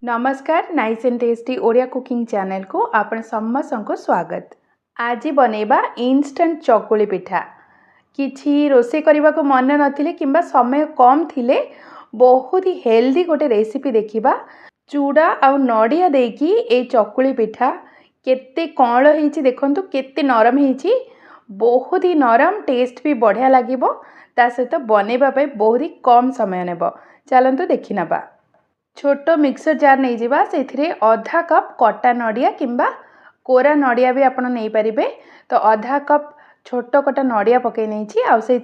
नमस्कार nice and tasty Odia cooking channel को आपण समस्त को स्वागत। आज बनेबा इंस्टेंट चकुली पिठा। किछि रोसे करबा को मन नथिले किंबा समय कम थिले बहुत ही हेल्दी गोटे रेसिपी देखिबा। चूड़ा आ नड़िया देकी ए चकुली पिठा केते कौळ हेछि देखंतु, केते नरम हेछि, बहुत ही नरम, टेस्ट भी बढ़िया लागिबो। ता सहित बनेबा पे बहुत ही कम समय नेबो। चलंतु देखि नबा। छोटो मिक्सर जार नहीं जावा, से आधा कप कटा नड़िया किंबा कोरा नड़िया भी आपन नहीं पारिबे। तो आधा कप छोटो कटा नड़िया पकई नहीं आउ से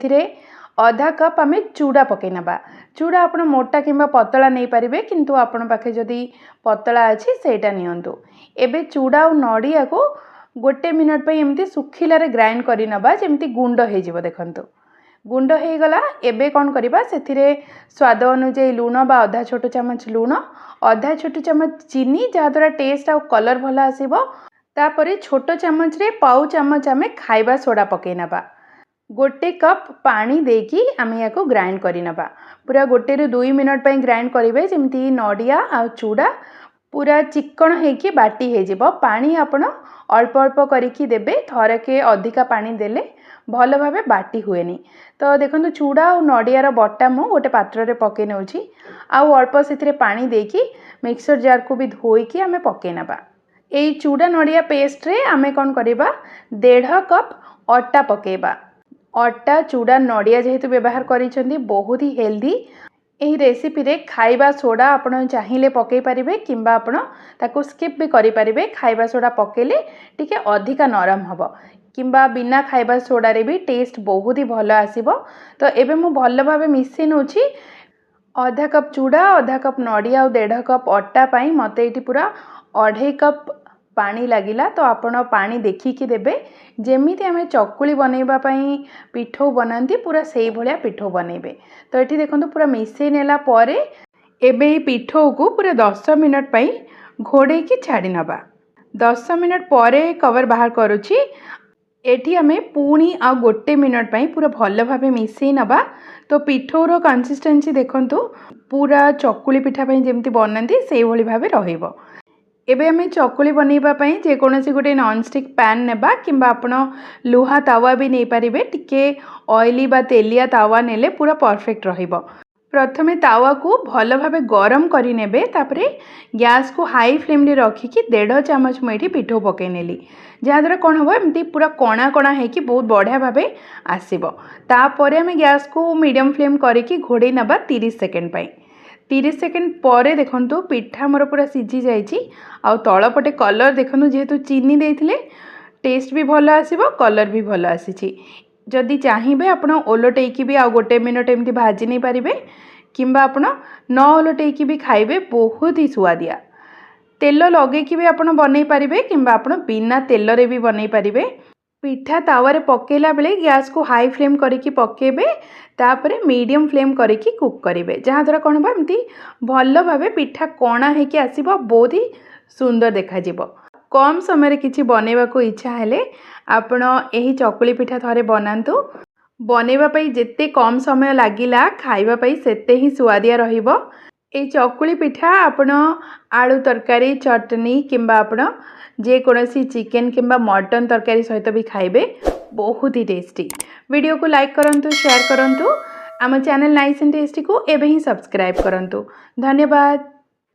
आधा कप आम चूड़ा पकई नबा। चूड़ा आपन मोटा किंबा पतला नहीं पारिबे, किंतु आपन पाखे जदि पतला अछि सेटा नियंतु। एबे चूड़ा और नड़िया को गोटे मिनट पे एमती सुखिलारे ग्राइंड करि नबा, जेमती गुंड हे जिवो। देखंतु गुंड हो गला। एबे कौन करिबा, सेथिरे स्वाद अनुसार लूण बा आधा छोट चमच लूण, आधा छोट चमच चीनी, जहा द्वारा टेस्ट आ कलर भल आसीबो। तापरे छोट चमच रे पाउ चमच आमे खाइबा सोडा पके नबा। गोटे कप पानी देकी आमे याको ग्राइंड करि नबा। पूरा गोटे रे 2 मिनट पे ग्राइंड करिवे, जेमती नड़िया आ चूड़ा पूरा चिकन हेकी बाटी हे जिवो। पानी आपण अल्प अल्प करिकी देबे, थरके अधिका पानी देले भल भावे बाटी हुएनी। तो देखो चूड़ा और नड़ियार बटा मु गोटे पात्र रे पके नउछि, आउ अल्प से पानी देकी मिक्सर जार को भी धोईकी आमे पके नबा। एई चूड़ा नड़िया पेस्ट रे आमे कौन करिबा, 1.5 कप आटा पकेबा। आटा चूड़ा नड़िया जेहेतु व्यवहार करिसेंती, बहुत ही हेल्दी। एही रेसिपी रे खाइबा सोडा आपण चाहिए पकई पारिबे, किंबा आपण ताको स्किप भी करि पारिबे। खाइबा सोडा पकेले टिके अधिका नरम हबो, किंबा बिना खाइबा सोडा रे भी टेस्ट बहुत ही भल आसीबो। तो एबे मु भल भाबे मिसै नउछि। आधा कप चूड़ा, आधा कप नड़िया और 1.5 कप आटा पाई मते एटी पूरा 2.5 कप पानी लागिला। तो आपण पानी देखिकी देबे, जेमिति आमे चकुली बनैबा पई पिठो बनांती पूरा सेही भलिया पिठो बनैबे। तो एठी देखंतु पूरा मिसै नेला परे एबे पिठो को पूरा 10 मिनट पई घोड़े की छाड़ी नबा। 10 मिनट परे कवर बाहर करूछि। एठी आमे पुणी आ गोटे मिनट पई पूरा भल भाबे मिसै नबा। तो पिठोर कंसिस्टेंसी देखंतु पूरा चकुली पिठा पई जेमति बनांती सेही भली भाबे रहिबो। एबे आमे चकुली बनैबा पई जे कोनोसी गोटे नॉनस्टिक पैन नेबा, किंबा आपण लुहा तावा भी नै पारिबे। टिके ऑयली बा तेलिया तावा नेले पूरा परफेक्ट रहिबो। प्रथमे तावा को भल भाबे गरम करि नेबे, तापरे गैस को हाई फ्लेम रे रखिकी 1.5 चमच मेठी पिठो पकै नेली, जहा द्वारा कोन हबो एमती पूरा कणा कणा हेकी बहुत बढ़िया भाबे आसीबो। तापरे आमे गैस को मीडियम फ्लेम करिकी घोड़े नबा 30 सेकेंड पई। 30 सेकेंड परे देखंतु पिठा मोर पूरा सिझी जाइछि। आ तळपटे कलर देखंतु, जेहेतु चीनी देथिले टेस्ट भी भल आसीबो, कलर भी भल आसीछि। जदि चाहिबे आपण ओलटेइकी भी आ गोटे मिनट एमती भाजी नै पारिबे, किंबा आपण न ओलटेइकी भी खाइबे, बहुत ही सुआदिया। तेल लगेकी भी आपण बनै पारिबे, किंबा आपण बिना तेल रे भी बनै पारिबे। पिठा तावारे पकेला बेले गैस को हाई फ्लेम करिकी पकेबे, तापरे मीडियम फ्लेम करिकी कुक करिवे, जहा द्वारा कोन बा एमती भल भाबे पिठा कणा हेकी आसीबो, बहुत ही सुंदर देखा जिवो। कम समय रे किछि बनेबा को इच्छा हेले आपण एही चकुली पिठा थरे बनांतु। बनेबा पई जेते कम समय लागिला, खाइबा पई सेते ही सुआदिया रहिबो। ए चकुली पिठा आपण आलू तरकारी, चटनी, किंबा आपण जे कोनोसी चिकन किंबा मटन तरकारी सहित भी खाइबे, बहुत ही टेस्टी। वीडियो को लाइक करंतु, शेयर करंतु। आम चैनल नाइस एंड टेस्टी को एबे ही सब्सक्राइब करंतु। धन्यवाद।